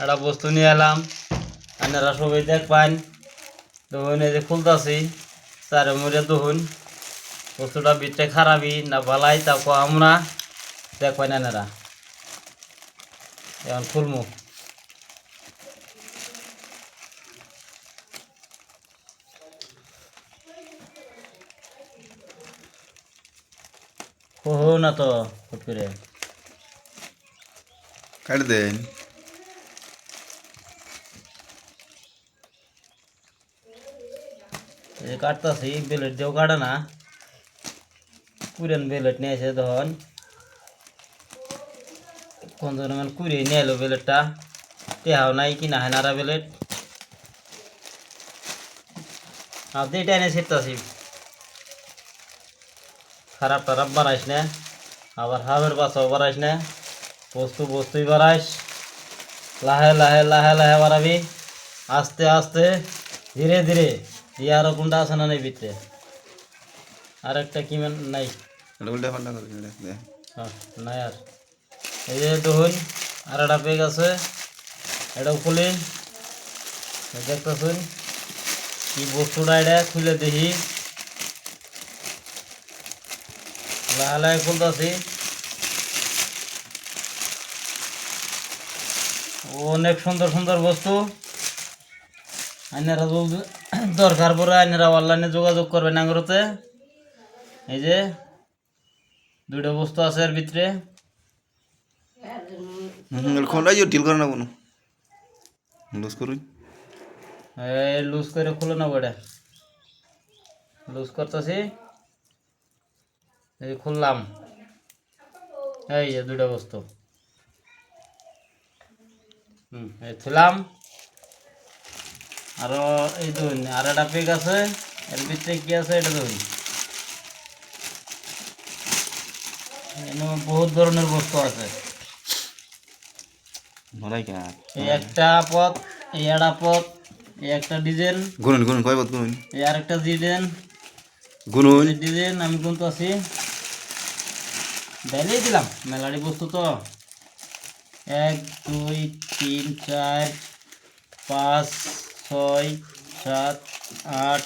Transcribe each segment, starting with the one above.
একটা বস্তু নিয়ে এলাম, আপনারা সবাই দেখবেন। দেখুন এই যে খুলতাছি, চারে মরে দেখুন বস্তুটা ভিতরে খারাপই না ভালাই তা আমরা দেখবেন আপনারা। এখন খুলমু, না তো হুট করে কাট দেন। কাটতাছি, বেলেট দিয়েও কাটে না, পুরেন বেলেট নিয়ে এসে তখন কোন ধরনের কুড়িয়ে নিয়ে এলো বেলেটটা, টেহাও নাই কিনা হয় নারা বেলেট। আপনি এটা এনে শিখতেছি, খারাপ টারাপ বাড়াইস না, আবার হাবের বাচ্চাও বাড়াইস না, বস্তুই বাড়াইস, লাহে লাহে লাহে লাহে বাড়াবি, আস্তে আস্তে ধীরে ধীরে। দিয়ে আরো কোনটা আছে না নেই ভিতরে, আর একটা কি নাই, হ্যাঁ নাই আর। এই যে দেখুন আর একটা পেগ আছে, এটাও খুলি, দেখতেছুন কি বস্তুটা, এটা খুলে দেখি, লাহে লাহে খুলতেছি। অনেক সুন্দর সুন্দর বস্তু, আইনারা দরকার পড়ে আইনারা অনলাইনে যোগাযোগ করবেন আঙ্গুরতে। এই যে দুইটা বস্তু আছে এর ভিতরে, ডিল করে না কোনো লুজ করুন। লুজ করে খুলে নেবো, এটা লুজ করতেছি, এই খুললাম। এই যে দুইটা বস্তু, এই খুললাম। আরো এই ধরুন আর একটা পেগ আছে, এর ভিতরে কি আছে এটা ধরুন, বহুত ধরনের বস্তু আছে। এই একটা পথ, এই একটা পথ, এই একটা ডিজাইন, গুনুন গুনুন কয় গুনুন, এই আরেকটা ডিজাইন, গুনুন ডিজাইন আমি গুনতে আছি, ডাইলেই দিলাম মেলারি বস্তু তো। 1 2 3 4 5 6 7 8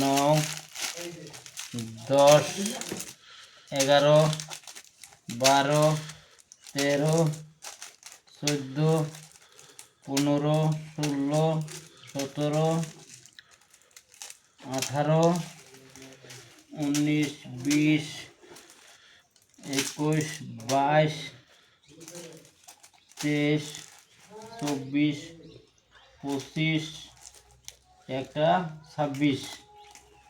9 10 11 12 13 14 15 16 17 18 19 20 21 22 23 24 25 একটা 26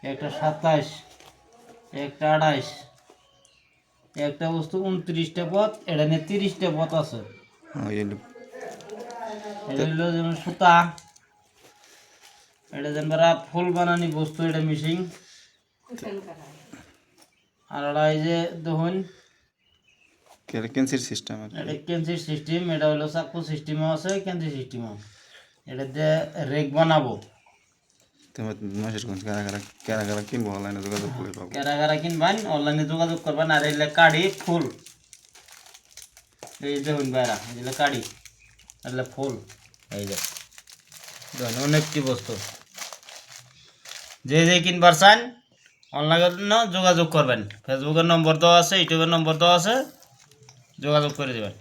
একটা 27 একটা 28, একটা বস্তু 29টা পথ, এটা নিয়ে 30টা পথ আছে। এটা হলো যেমন সুতা, এটা যেন ফুল বানানি বস্তু, এটা মিশিং। আর এটা এই যে দেখুন ক্যান্সির সিস্টেম, এটা কেন্সির সিস্টেম, এটা হলো চাকু সিস্টেমও আছে, কেন্সি সিস্টেমও। এটা দিয়ে রেক বানাবো। কারা কারা কিনবো অনলাইনে যোগাযোগ করে পাবো। কারা কারা কিনবেন অনলাইনে যোগাযোগ করবেন। আর এগুলো কাড়ি ফুল, এই দেখুন বাইরা, এগুলো কাড়ি, এগুলো ফুল। এই যে দেখুন অনেকটি বস্তু, যে যে কিনবার চান অনলাইনে যোগাযোগ করবেন। ফেসবুকের নম্বর দেওয়া আছে, ইউটিউবের নম্বর দেওয়া আছে, যোগাযোগ করে দেবেন।